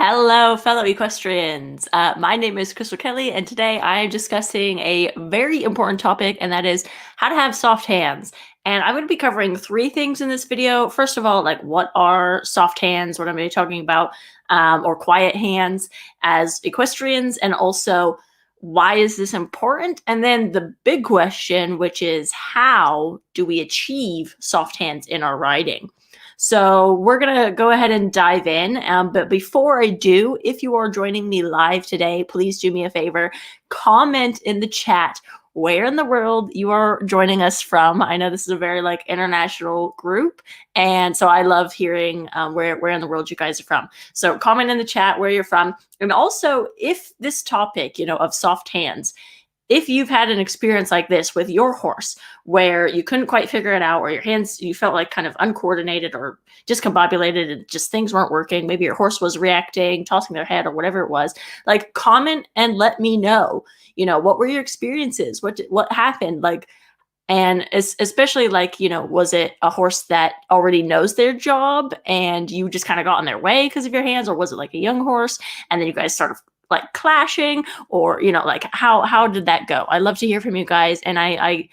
Hello, fellow equestrians. My name is Krystal Kelly, and today I am discussing a very important topic, and that is how to have soft hands. And I'm going to be covering three things in this video. First of all, like what are soft hands, what I'm going to be talking about, or quiet hands as equestrians, and also why is this important? And then the big question, which is how do we achieve soft hands in our riding? So we're going to go ahead and dive in. But before I do, if you are joining me live today, please do me a favor, comment in the chat where in the world you are joining us from. I know this is a very international group, and so I love hearing where in the world you guys are from. So comment in the chat where you're from. And also, if this topic, of soft hands, if you've had an experience like this with your horse where you couldn't quite figure it out, or your hands, you felt like kind of uncoordinated or discombobulated and just things weren't working, maybe your horse was reacting, tossing their head or whatever it was, comment and let me know, what were your experiences? What happened? And especially was it a horse that already knows their job and you just kind of got in their way because of your hands, or was it like a young horse and then you guys started clashing, or how did that go? I love to hear from you guys. And I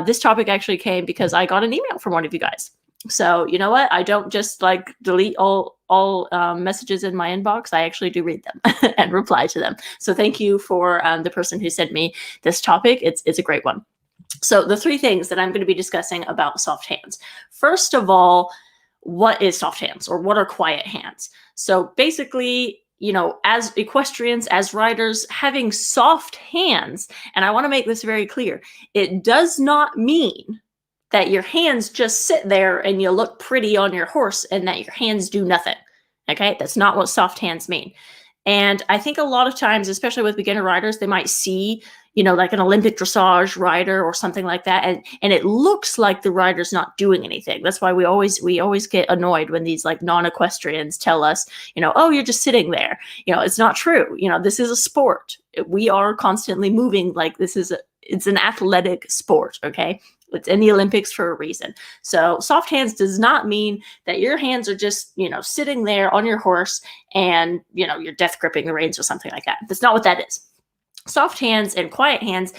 this topic actually came because I got an email from one of you guys. So you know what? I don't just delete all messages in my inbox. I actually do read them and reply to them. So thank you for the person who sent me this topic. It's a great one. So the three things that I'm going to be discussing about soft hands. First of all, what is soft hands, or what are quiet hands? So basically, as equestrians, as riders, having soft hands, and I want to make this very clear, it does not mean that your hands just sit there and you look pretty on your horse and that your hands do nothing. Okay, that's not what soft hands mean. And I think a lot of times, especially with beginner riders, they might see, like an Olympic dressage rider or something like that, and it looks like the rider's not doing anything. That's why we always get annoyed when these non-equestrians tell us, oh, you're just sitting there. It's not true. This is a sport. We are constantly moving. It's an athletic sport. Okay. It's in the Olympics for a reason. So soft hands does not mean that your hands are just, sitting there on your horse and, you're death gripping the reins or something like that. That's not what that is. Soft hands and quiet hands,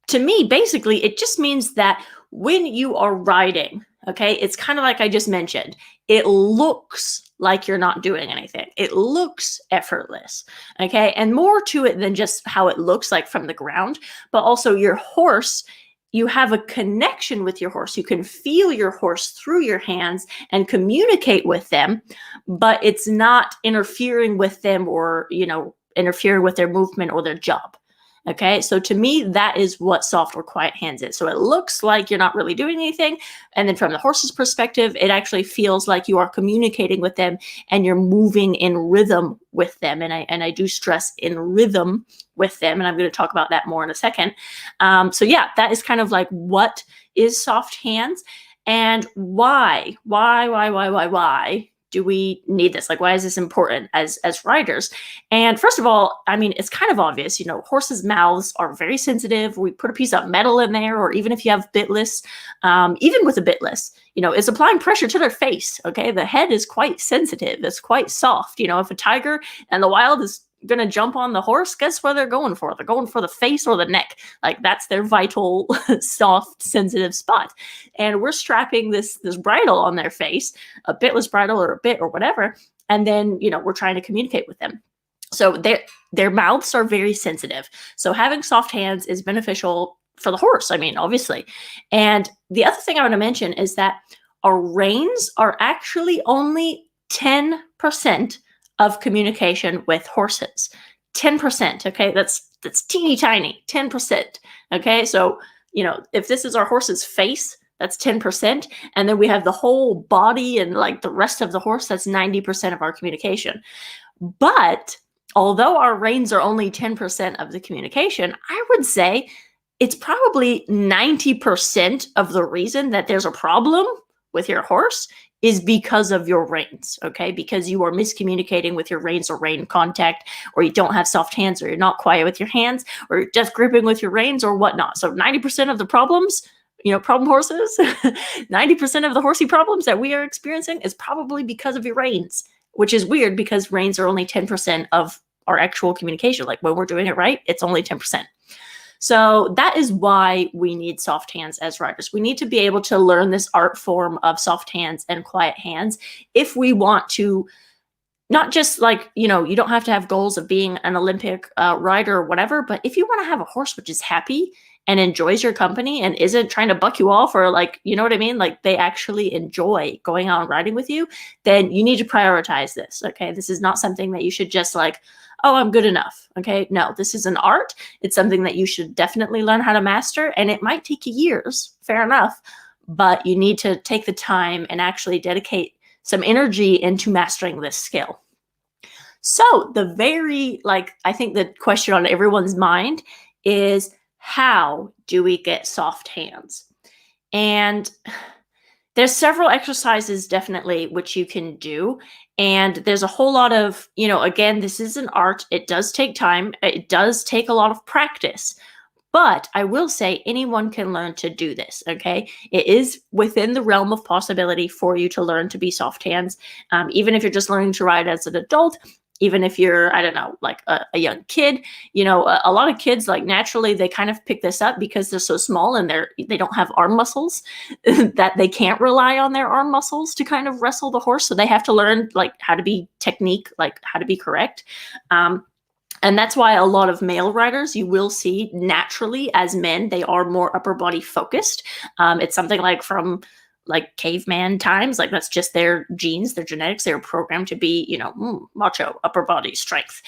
to me, basically, it just means that when you are riding, okay, it's kind of like I just mentioned, it looks like you're not doing anything. It looks effortless, okay? And more to it than just how it looks like from the ground, but also your horse, you have a connection with your horse. You can feel your horse through your hands and communicate with them, but it's not interfering with them or, interfering with their movement or their job. Okay, so to me, that is what soft or quiet hands is. So it looks like you're not really doing anything. And then from the horse's perspective, it actually feels like you are communicating with them and you're moving in rhythm with them. And I do stress in rhythm with them. And I'm going to talk about that more in a second. So yeah, that is kind of what is soft hands and why do we need this? Why is this important as riders? And first of all, I mean, it's kind of obvious, horses' mouths are very sensitive. We put a piece of metal in there, or even if you have bitless, even with a bitless, it's applying pressure to their face, okay? The head is quite sensitive. It's quite soft. If a tiger in the wild is going to jump on the horse, guess what they're going for? They're going for the face or the neck. That's their vital, soft, sensitive spot. And we're strapping this bridle on their face, a bitless bridle or a bit or whatever. And then, we're trying to communicate with them. So their mouths are very sensitive. So having soft hands is beneficial for the horse, obviously. And the other thing I want to mention is that our reins are actually only 10% of communication with horses. 10%, okay? That's teeny tiny, 10%, okay? So, if this is our horse's face, that's 10%, and then we have the whole body and the rest of the horse, that's 90% of our communication. But although our reins are only 10% of the communication, I would say it's probably 90% of the reason that there's a problem with your horse is because of your reins, okay? Because you are miscommunicating with your reins or rein contact, or you don't have soft hands, or you're not quiet with your hands, or you're just gripping with your reins or whatnot. So 90% of the problems, problem horses, 90% of the horsey problems that we are experiencing is probably because of your reins. which is weird because reins are only 10% of our actual communication. Like when we're doing it right, it's only 10%. So that is why we need soft hands as riders. We need to be able to learn this art form of soft hands and quiet hands if we want to, not just like, you don't have to have goals of being an Olympic rider or whatever, but if you want to have a horse which is happy and enjoys your company and isn't trying to buck you off, or like, you know what I mean? Like they actually enjoy going out and riding with you, then you need to prioritize this. Okay. This is not something that you should just like, oh, I'm good enough. Okay. No, this is an art. It's something that you should definitely learn how to master. And it might take you years. Fair enough. But you need to take the time and actually dedicate some energy into mastering this skill. So I think the question on everyone's mind is, how do we get soft hands? And there's several exercises definitely which you can do. And there's a whole lot of, again, this is an art. It does take time. It does take a lot of practice. But I will say anyone can learn to do this, okay? It is within the realm of possibility for you to learn to be soft hands. Even if you're just learning to ride as an adult, even if you're, I don't know, like a young kid, a lot of kids, like naturally, they kind of pick this up because they're so small and they don't have arm muscles that they can't rely on their arm muscles to kind of wrestle the horse. So they have to learn like how to be technique, like how to be correct. And that's why a lot of male riders, you will see naturally as men, they are more upper body focused. It's something like from like caveman times, like that's just their genes, their genetics. They're programmed to be, macho, upper body strength.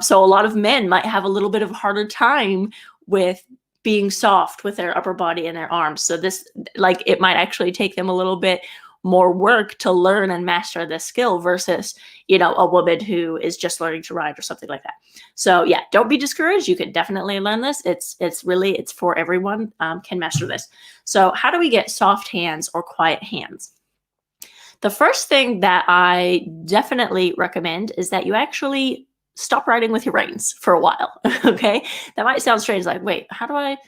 So a lot of men might have a little bit of a harder time with being soft with their upper body and their arms. So this, like, it might actually take them a little bit more work to learn and master this skill versus, a woman who is just learning to ride or something like that. So yeah, don't be discouraged. You can definitely learn this. It's for everyone, can master this. So how do we get soft hands or quiet hands? The first thing that I definitely recommend is that you actually stop riding with your reins for a while. Okay. That might sound strange. Like, wait, how do I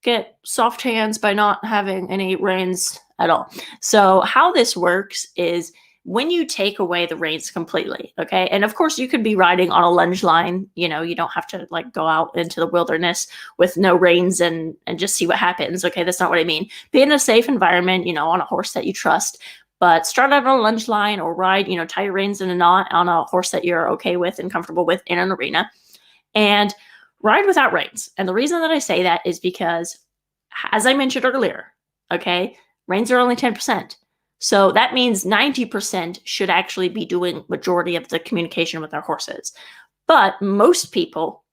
get soft hands by not having any reins at all? So how this works is when you take away the reins completely, okay? And of course you could be riding on a lunge line, you don't have to like go out into the wilderness with no reins and just see what happens. Okay, that's not what I mean. Be in a safe environment, on a horse that you trust, but start out on a lunge line or ride, tie your reins in a knot on a horse that you're okay with and comfortable with in an arena, and ride without reins. And the reason that I say that is because, as I mentioned earlier, okay, reins are only 10%. So that means 90% should actually be doing majority of the communication with our horses. But most people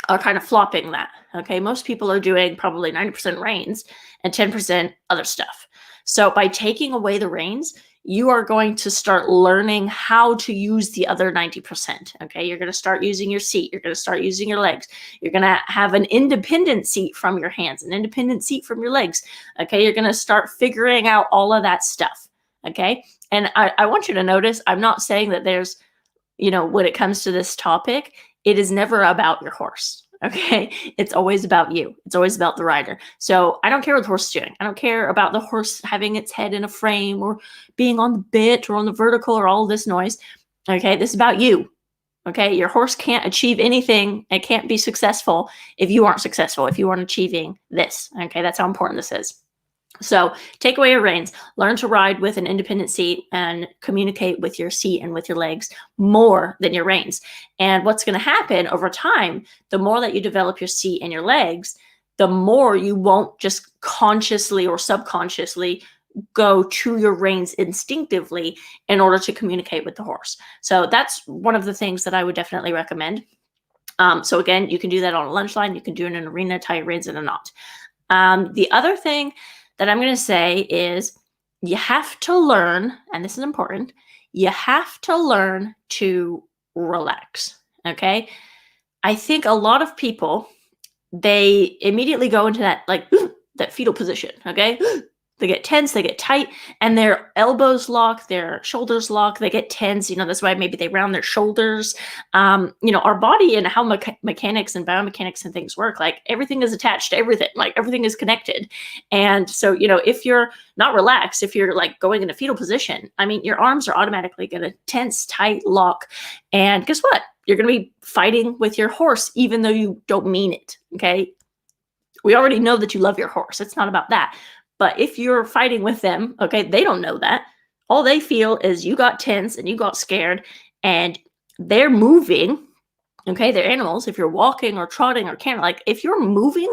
are kind of flopping that, okay? Most people are doing probably 90% reins and 10% other stuff. So by taking away the reins, you are going to start learning how to use the other 90%, okay? You're going to start using your seat. You're going to start using your legs. You're going to have an independent seat from your hands, an independent seat from your legs, okay? You're going to start figuring out all of that stuff, okay? And I want you to notice, I'm not saying that there's, when it comes to this topic, it is never about your horse, okay? It's always about you. It's always about the rider. So I don't care what the horse is doing. I don't care about the horse having its head in a frame or being on the bit or on the vertical or all this noise, okay? This is about you, okay? Your horse can't achieve anything. It can't be successful if you aren't successful, if you aren't achieving this, okay? That's how important this is. So take away your reins, learn to ride with an independent seat and communicate with your seat and with your legs more than your reins. And what's going to happen over time, the more that you develop your seat and your legs, the more you won't just consciously or subconsciously go to your reins instinctively in order to communicate with the horse. So that's one of the things that I would definitely recommend. So again, you can do that on a lunge line. You can do it in an arena, tie your reins in a knot. The other thing that I'm going to say is you have to learn, and this is important, you have to learn to relax, okay? I think a lot of people, they immediately go into that, like, that fetal position, okay? They get tense, they get tight, and their elbows lock, their shoulders lock, they get tense. That's why maybe they round their shoulders. Our body and how mechanics and biomechanics and things work, like everything is attached to everything, like everything is connected. And so, if you're not relaxed, if you're like going in a fetal position, I mean, your arms are automatically going to tense, tight, lock. And guess what? You're going to be fighting with your horse, even though you don't mean it. Okay. We already know that you love your horse. It's not about that. But if you're fighting with them, okay, they don't know that. All they feel is you got tense and you got scared and they're moving. Okay, they're animals. If you're walking or trotting or canter, like if you're moving,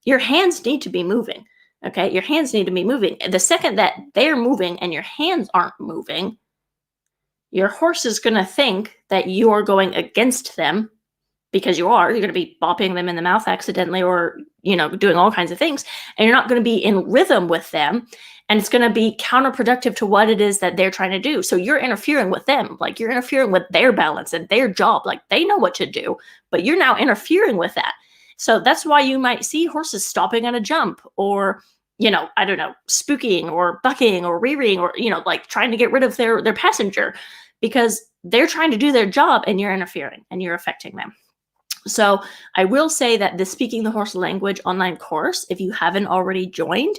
your hands need to be moving. Okay, your hands need to be moving. The second that they're moving and your hands aren't moving, your horse is going to think that you are going against them. Because you're going to be bopping them in the mouth accidentally or, doing all kinds of things. And you're not going to be in rhythm with them. And it's going to be counterproductive to what it is that they're trying to do. So you're interfering with them. Like you're interfering with their balance and their job. Like they know what to do, but you're now interfering with that. So that's why you might see horses stopping on a jump or, I don't know, spooking or bucking or rearing or, like trying to get rid of their passenger because they're trying to do their job and you're interfering and you're affecting them. So I will say that the Speaking the Horse Language online course, if you haven't already joined,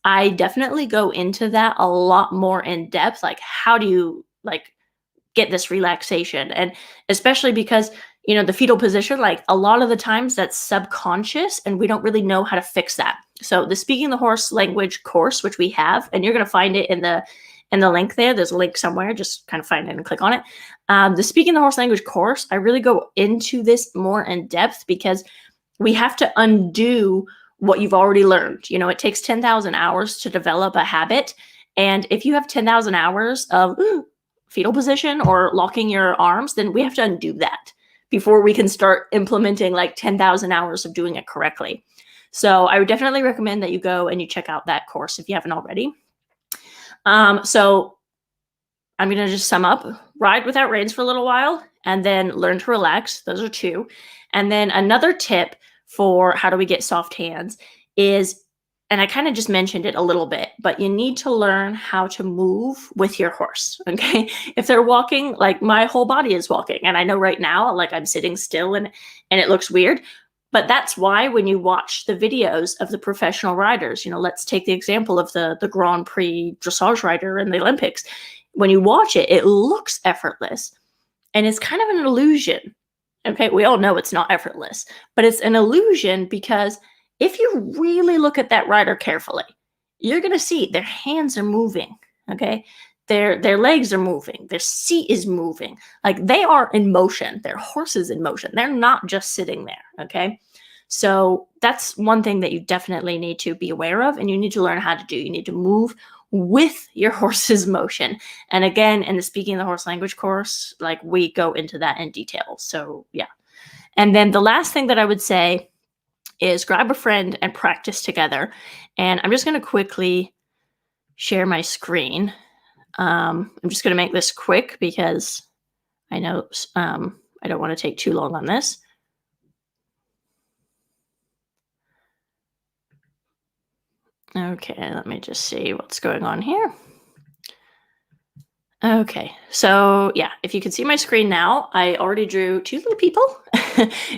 I definitely go into that a lot more in depth. Like, how do you get this relaxation? And especially because, the fetal position, like a lot of the times that's subconscious and we don't really know how to fix that. So the Speaking the Horse Language course, which we have, and you're going to find it in the link there. There's a link somewhere. Just kind of find it and click on it. The Speaking the Horse Language course, I really go into this more in depth because we have to undo what you've already learned. It takes 10,000 hours to develop a habit. And if you have 10,000 hours of fetal position or locking your arms, then we have to undo that before we can start implementing like 10,000 hours of doing it correctly. So I would definitely recommend that you go and you check out that course if you haven't already. So I'm going to just sum up: ride without reins for a little while and then learn to relax. Those are two. And then another tip for how do we get soft hands is, and I kind of just mentioned it a little bit, but you need to learn how to move with your horse. Okay. If they're walking, like my whole body is walking. And I know right now, like I'm sitting still and it looks weird. But that's why when you watch the videos of the professional riders, let's take the example of the Grand Prix dressage rider in the Olympics. When you watch it, it looks effortless. And it's kind of an illusion. Okay, we all know it's not effortless. But it's an illusion because if you really look at that rider carefully, you're going to see their hands are moving. Okay, their legs are moving. Their seat is moving. Like they are in motion. Their horse is in motion. They're not just sitting there. Okay. So that's one thing that you definitely need to be aware of and you need to learn how to do. You need to move with your horse's motion. And again, in the Speaking the Horse Language course, like we go into that in detail. So yeah. And then the last thing that I would say is grab a friend and practice together. And I'm just going to quickly share my screen. I'm just going to make this quick because I know I don't want to take too long on this. Okay, let me just see what's going on here. Okay, so yeah, if you can see my screen now, I already drew two little people.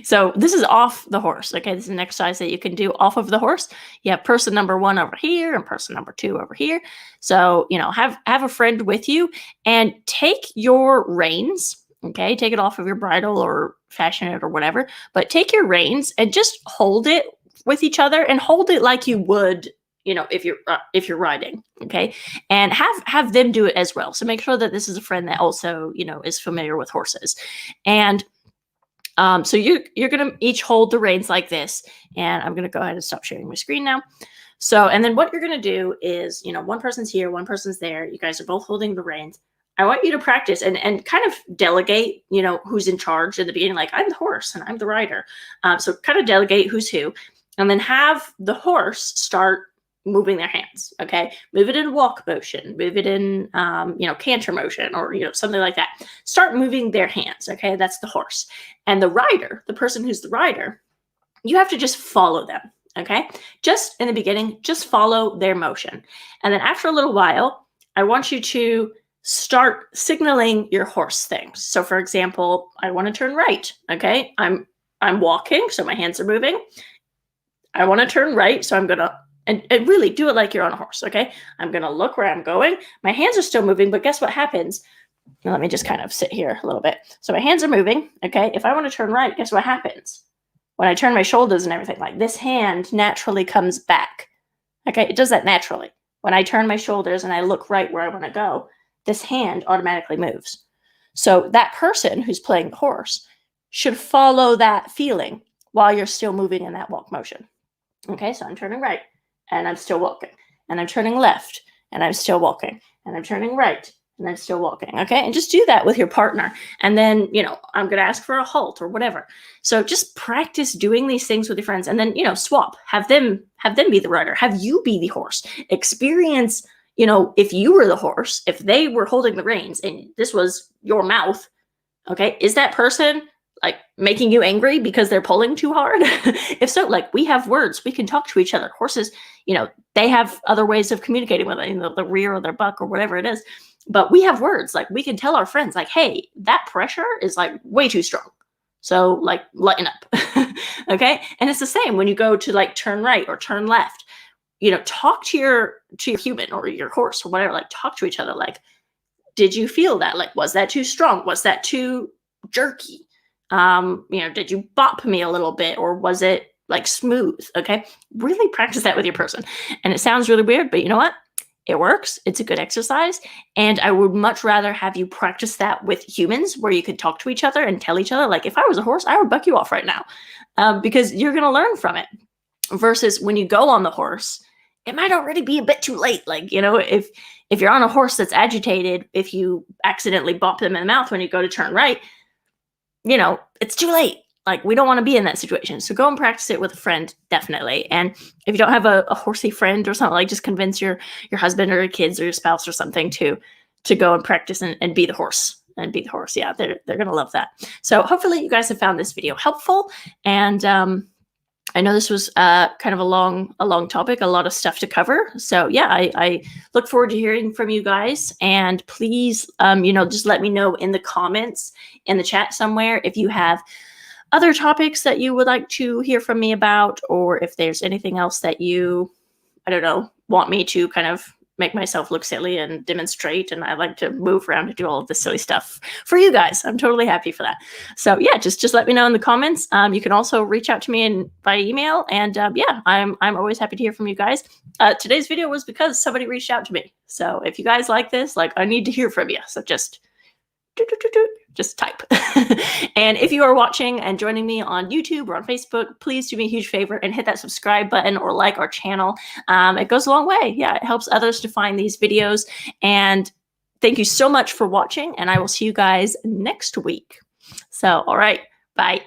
So this is off the horse. Okay, this is an exercise that you can do off of the horse. You have person number 1 over here and person number 2 over here. So, have a friend with you and take your reins. Okay, take it off of your bridle or fashion it or whatever, but take your reins and just hold it with each other and hold it like you would, if you're riding, okay, and have them do it as well. So make sure that this is a friend that also, is familiar with horses, and so you're gonna each hold the reins like this, and I'm gonna go ahead and stop sharing my screen now. So, and then what you're gonna do is, one person's here, one person's there. You guys are both holding the reins. I want you to practice and kind of delegate, who's in charge at the beginning. Like I'm the horse and I'm the rider. So kind of delegate who's who, and then have the horse start moving their hands. Okay. Move it in walk motion, move it in, canter motion or, something like that. Start moving their hands. Okay. That's the horse. And the rider, the person who's the rider, you have to just follow them. Okay, just in the beginning, just follow their motion. And then after a little while, I want you to start signaling your horse things. So for example, I want to turn right. Okay, I'm walking, so my hands are moving. I want to turn right, so I'm gonna and really do it like you're on a horse. Okay, I'm gonna look where I'm going. My hands are still moving, but guess what happens? Now, let me just kind of sit here a little bit. So my hands are moving. Okay, if I want to turn right, guess what happens? When I turn my shoulders and everything, like this hand naturally comes back. Okay, it does that naturally. When I turn my shoulders and I look right where I want to go, this hand automatically moves. So that person who's playing the horse should follow that feeling while you're still moving in that walk motion. Okay, so I'm turning right and I'm still walking. And I'm turning left and I'm still walking. And I'm turning right and I'm still walking. Okay, and just do that with your partner. And then, I'm going to ask for a halt or whatever. So just practice doing these things with your friends and then, swap. Have them be the rider. Have you be the horse. Experience, if you were the horse, if they were holding the reins and this was your mouth, okay, is that person like making you angry because they're pulling too hard? If so, like we have words, we can talk to each other. Horses, they have other ways of communicating with it, the rear or their buck or whatever it is. But we have words, like we can tell our friends like, hey, that pressure is like way too strong. So like lighten up. Okay. And it's the same when you go to like turn right or turn left, talk to your human or your horse or whatever, like talk to each other. Like, did you feel that? Like, was that too strong? Was that too jerky? Did you bop me a little bit or was it like smooth? Okay. Really practice that with your person. And it sounds really weird, but you know what? It works. It's a good exercise. And I would much rather have you practice that with humans where you could talk to each other and tell each other, like, if I was a horse, I would buck you off right now, because you're going to learn from it. Versus when you go on the horse, it might already be a bit too late. Like, if you're on a horse that's agitated, if you accidentally bop them in the mouth when you go to turn right, it's too late. Like, we don't want to be in that situation. So go and practice it with a friend, definitely. And if you don't have a horsey friend or something, like just convince your husband or your kids or your spouse or something to go and practice and be the horse. And be the horse. Yeah, they're going to love that. So hopefully you guys have found this video helpful. And I know this was kind of a long topic, a lot of stuff to cover. So yeah, I look forward to hearing from you guys. And please, just let me know in the comments, in the chat somewhere, if you have other topics that you would like to hear from me about, or if there's anything else that you, I don't know, want me to kind of make myself look silly and demonstrate. And I like to move around and do all of this silly stuff for you guys. I'm totally happy for that. So yeah, just let me know in the comments. You can also reach out to me by email. And yeah, I'm always happy to hear from you guys. Today's video was because somebody reached out to me. So if you guys like this, like, I need to hear from you. So just type. And if you are watching and joining me on YouTube or on Facebook, please do me a huge favor and hit that subscribe button or like our channel. It goes a long way. Yeah, it helps others to find these videos. And thank you so much for watching, and I will see you guys next week. So, all right, bye.